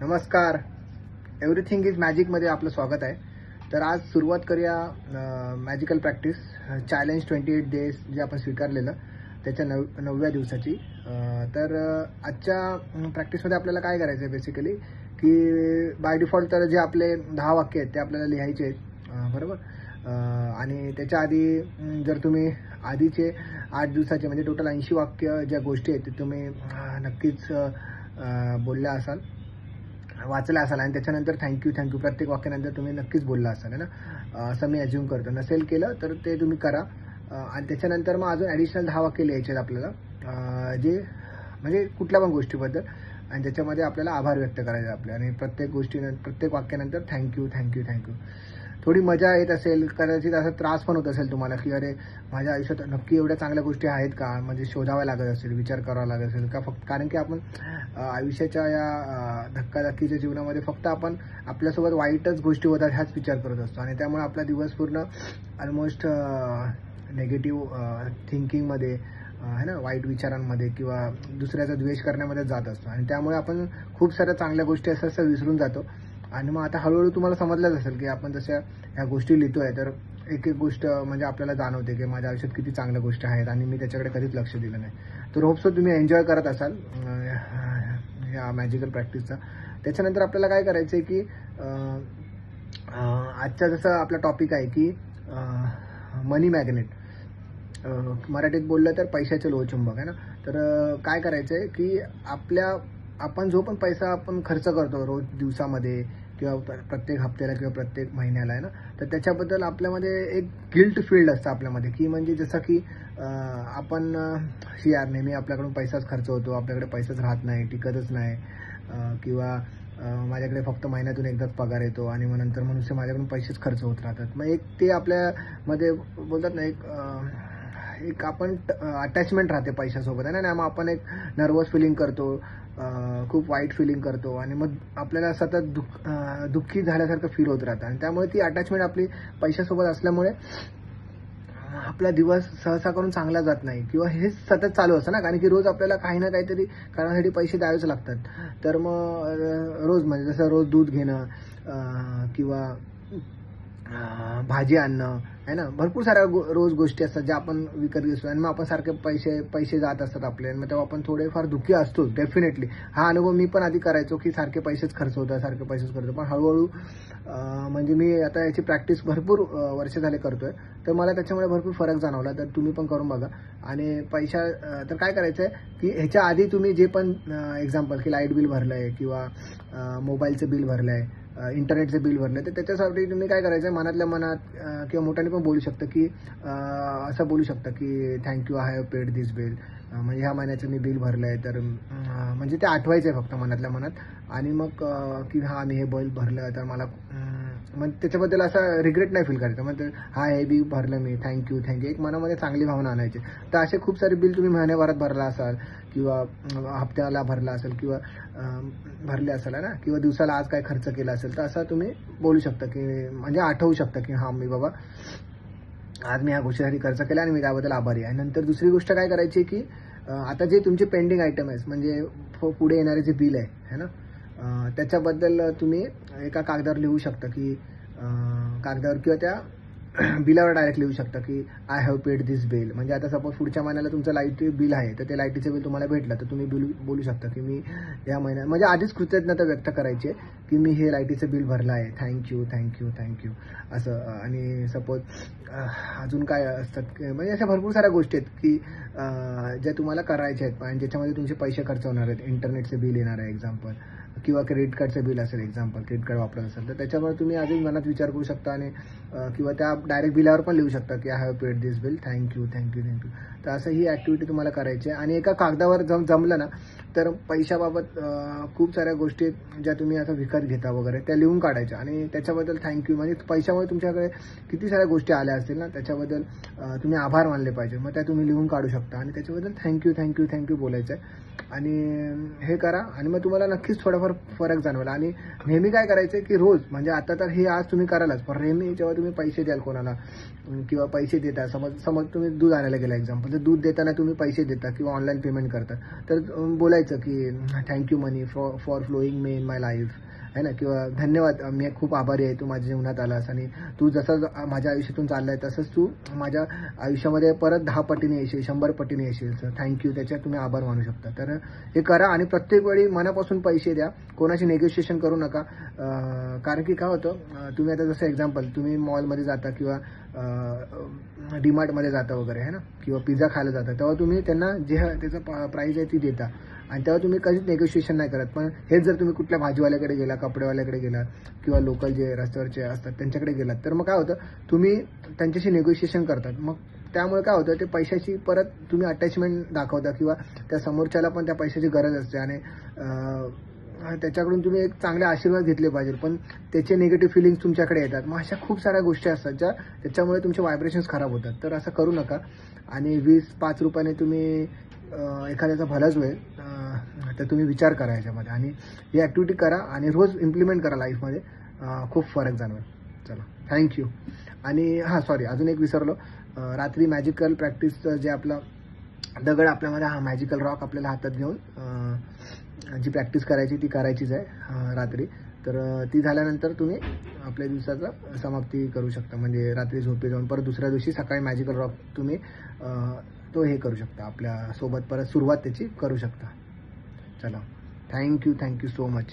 नमस्कार. Everything is मॅजिकमध्ये आपलं स्वागत आहे. तर आज सुरुवात करूया मॅजिकल प्रॅक्टिस चॅलेंज 28 डेज जे आपण स्वीकारलेलं त्याच्या 9व्या दिवसाची. तर आजच्या प्रॅक्टिसमध्ये आपल्याला काय करायचं आहे बेसिकली की बाय डिफॉल्ट तर जे आपले 10 वाक्य आहेत ते आपल्याला लिहायचे आहेत, बरोबर. आणि त्याच्या आधी जर तुम्ही आधीचे 8 दिवसाचे म्हणजे टोटल 80 वाक्य ज्या गोष्टी आहेत ते तुम्ही नक्कीच बोलल्या असाल, वाचला असाल आणि त्याच्यानंतर थँक्यू प्रत्येक वाक्यानंतर तुम्ही नक्कीच बोलला असाल है ना, असं मी अज्युम करतो. नसेल केलं तर ते तुम्ही करा. आणि त्याच्यानंतर मग अजून ॲडिशनल 10 वाक्य लिहायचे आहेत आपल्याला, जे म्हणजे कुठल्या पण गोष्टीबद्दल, आणि त्याच्यामध्ये आपल्याला आभार व्यक्त करायचे आपले. आणि प्रत्येक वाक्यानंतर थँक्यू. थोडी मजा येत असेल, कदाचित असा त्रास पण होत असेल तुम्हाला की अरे माझ्या आयुष्यात नक्की एवढ्या चांगल्या गोष्टी आहेत का, म्हणजे शोधाव्या लागत असेल, विचार करावा लागत असेल का, फक्त कारण की आपण आयुष्याच्या या धक्काधक्कीच्या जीवनामध्ये फक्त आपण आपल्यासोबत वाईटच गोष्टी होतात ह्याच विचार करत असतो. आणि त्यामुळे आपला दिवस पूर्ण ऑलमोस्ट नेगेटिव्ह थिंकिंगमध्ये है ना, वाईट विचारांमध्ये किंवा दुसऱ्याचा द्वेष करण्यामध्ये जात असतो. आणि त्यामुळे आपण खूप साऱ्या चांगल्या गोष्टी असं विसरून जातो. आणि मग आता हळूहळू तुम्हाला समजलंच असेल की आपण जशा ह्या गोष्टी लिहितोय तर एक गोष्ट म्हणजे आपल्याला जाणवते की माझ्या आयुष्यात किती चांगल्या गोष्टी आहेत आणि मी त्याच्याकडे कधीच लक्ष दिलं नाही. तर होपसो तुम्ही एन्जॉय करत असाल या मॅजिकल प्रॅक्टिसचा. त्याच्यानंतर आपल्याला काय करायचं आहे की आजचा जसं आपला टॉपिक आहे की मनी मॅग्नेट, मराठीत बोललं तर पैशाचे लोहचुंबक है ना. तर काय करायचं आहे की आपण जो पण पैसा आपण खर्च करतो रोज दिवसामध्ये किंवा प्रत्येक हप्त्याला किंवा प्रत्येक महिन्याला आहे ना, तर त्याच्याबद्दल आपल्यामध्ये एक गिल्ट फील्ड असतं आपल्यामध्ये की म्हणजे जसं की आपण यार नेहमी आपल्याकडून पैसाच खर्च होतो, आपल्याकडे पैसाच राहत नाही, टिकतच नाही, किंवा माझ्याकडे फक्त महिन्यातून एकदाच पगार येतो आणि मग नंतर मनुष्य माझ्याकडून पैसेच खर्च होत राहतात. मग एक ते आपल्यामध्ये बोलतात ना एक आपण अटॅचमेंट राहते पैशासोबत आहे ना. मग आपण एक नर्वस फिलिंग करतो, खूप वाईट फिलिंग करतो आणि मग आपल्याला सतत दुःखी झाल्यासारखं फील होत राहतं. आणि त्यामुळे ती अटॅचमेंट आपली पैशासोबत असल्यामुळे आपला दिवस सहसा करून चांगला जात नाही, किंवा हे सतत चालू असतं ना, कारण की रोज आपल्याला काही ना काहीतरी कारणासाठी पैसे द्यावेच लागतात. तर मग रोज म्हणजे जसं रोज दूध घेणं किंवा भाजी आणणं है ना, भरपूर साऱ्या रोज गोष्टी असतात ज्या आपण विकत घेतो आणि मग आपण सारखे पैसे जात असतात आपले. मग तेव्हा आपण थोडेफार दुःखी असतो डेफिनेटली. हा अनुभव मी पण आधी करायचो की सारखे पैसेच खर्च होतात. पण हळूहळू म्हणजे मी आता याची प्रॅक्टिस भरपूर वर्ष झाले करतोय, तर मला त्याच्यामुळे भरपूर फरक जाणवला. तर तुम्ही पण करून बघा. आणि तर काय करायचं आहे की ह्याच्या आधी तुम्ही जे पण एक्झाम्पल की लाईट बिल भरलं आहे किंवा मोबाईलचं बिल भरलं आहे, इंटरनेटचं बिल भरलं, तर त्याच्यासाठी तुम्ही काय करायचं, मनातल्या मनात किंवा मोठ्याने पण बोलू शकता की असं बोलू शकता की thank you, I have paid this bill, म्हणजे ह्या महिन्याचं मी बिल भरलं आहे. तर म्हणजे ते आठवायचं आहे फक्त मनातल्या मनात. आणि मग की हां मी हे बिल भरलं, तर मला मग त्याच्याबद्दल असं रिग्रेट नाही फील करायचं. मग हे बिल भरलं मी, थँक्यू. एक मनामध्ये चांगली भावना आणायची. तर असे खूप सारे बिल तुम्ही महिन्याभरात भरला असाल किंवा हप्त्याला भरला असेल किंवा भरले असेल ना, किंवा दिवसाला आज काय खर्च केला असेल, तर असं तुम्ही बोलू शकता की म्हणजे आठवू शकता की हां मी बाबा आज मी ह्या गोष्टीसाठी खर्च केला आणि मी त्याबद्दल आभारी आहे. नंतर दुसरी गोष्ट काय करायची की आता जे तुमचे पेंडिंग आयटम आहेत म्हणजे पुढे येणारे जे बिल आहे ना, त्याच्याबद्दल तुम्ही एका कागदावर लिहू शकता की कागदावर किंवा त्या बिलावर डायरेक्ट लिहू शकता की I have paid this bill. म्हणजे आता सपोज पुढच्या महिन्याला तुमचं लाईट बिल आहे, तर ते लाईटीचं बिल तुम्हाला भेटलं, तर तुम्ही बोलू शकता की मी या महिन्यात म्हणजे आधीच कृतज्ञता व्यक्त करायची की मी हे लाईटीचं बिल भरलं आहे, थँक्यू असं. आणि सपोज अजून काय असतात म्हणजे अशा भरपूर साऱ्या गोष्टी आहेत की ज्या तुम्हाला करायच्या आहेत आणि ज्याच्यामध्ये तुमचे पैसे खर्च होणार आहेत. इंटरनेटचं बिल येणार आहे एक्झाम्पल, किंवा क्रेडिट कार्डचं बिल असेल एक्झाम्पल, क्रेडिट कार्ड वापरत असेल, तर त्याच्यामुळे तुम्ही अजून मनात विचार करू शकता आणि किंवा त्या डायरेक्ट बिलावर पण लिहू शकता की I have paid this bill, thank you. तर असं ही ॲक्टिव्हिटी तुम्हाला करायची आहे. आणि एका कागदावर जमलं ना, तर पैशाबाबत खूप साऱ्या गोष्टी ज्या तुम्ही आता विकत घेता वगैरे त्या लिहून काढायच्या आणि त्याच्याबद्दल थँक्यू, म्हणजे पैशामुळे तुमच्याकडे किती साऱ्या गोष्टी आल्या असतील ना, त्याच्याबद्दल तुम्ही आभार मानले पाहिजे. मग त्या तुम्ही लिहून काढू शकता आणि त्याच्याबद्दल थँक्यू बोलायचं आहे. आणि हे करा आणि मग तुम्हाला नक्कीच थोडाफार फरक जाणवेल. आणि नेहमी काय करायचं की रोज म्हणजे आता तर हे आज तुम्ही करालच, पण नेहमी जेव्हा तुम्ही पैसे द्याल कोणाला किंवा पैसे देता, समज तुम्ही दूध आणायला गेला एक्झाम्पल, तर दूध देताना तुम्ही पैसे देता किंवा ऑनलाईन पेमेंट करता, तर सांगायचं की thank you money for flowing me in my life, आहे ना, किंवा धन्यवाद, मी खूप आभारी आहे तू माझ्या जीवनात आलास आणि तू जसं माझ्या आयुष्यातून चाललाय तसंच तू माझ्या आयुष्यामध्ये परत 10 पटीने येशील, 100 पटीने येशील. तर थँक्यू, त्याच्यात तुम्ही आभार मानू शकता. तर हे करा आणि प्रत्येक वेळी मनापासून पैसे द्या, कोणाशी नेगोशिएशन करू नका. कारण की काय होतं, तुम्ही आता जसं एक्झाम्पल, तुम्ही मॉलमध्ये जाता किंवा डीमार्टमध्ये जाता वगैरे, आहे ना, किंवा पिझ्झा खायला जाता, तेव्हा तुम्ही त्यांना जे त्याचं प्राईस आहे ती देता आणि तेव्हा तुम्ही कधीच नेगोशिएशन नाही करत. पण हेच जर तुम्ही कुठल्या भाजीवाल्याकडे गेला, कपडेवाल्याकडे गेलात किंवा लोकल जे रस्त्यावरचे असतात त्यांच्याकडे गेलात, तर मग काय होतं, तुम्ही त्यांच्याशी नेगोशिएशन करतात. मग त्यामुळे काय होतं, ते पैशाची परत तुम्ही अटॅचमेंट दाखवता किंवा त्या समोरच्याला पण त्या पैशाची गरज असते आणि त्याच्याकडून तुम्ही एक चांगले आशीर्वाद घेतले पाहिजे, पण त्याचे निगेटिव्ह फिलिंग्स तुमच्याकडे येतात. मग अशा खूप साऱ्या गोष्टी असतात ज्या त्याच्यामुळे तुमचे व्हायब्रेशन्स खराब होतात. तर असं करू नका. आणि 20-5 रुपयाने तुम्ही एखाद्याचा भलाच होईल, तर तुम्ही विचार करा याच्यामध्ये आणि ही ॲक्टिव्हिटी करा आणि रोज इम्प्लिमेंट करा लाईफमध्ये. खूप फरक जाणवेल. चला, थँक्यू. आणि हां, सॉरी, अजून एक विसरलो. रात्री मॅजिकल प्रॅक्टिसचं जे आपलं दगड आपल्यामध्ये, हा मॅजिकल रॉक आपल्याला हातात घेऊन जी प्रॅक्टिस करायची ती करायचीच आहे रात्री. तर ती झाल्यानंतर तुम्ही आपल्या दिवसाचा समाप्ती करू शकता. म्हणजे रात्री झोपे जाऊन परत दुसऱ्या दिवशी सकाळी मॅजिकल रॉक तुम्ही तो हे करू शकता, आपल्या सोबत परत सुरुवात त्याची करू शकता. चला, थँक्यू सो मच.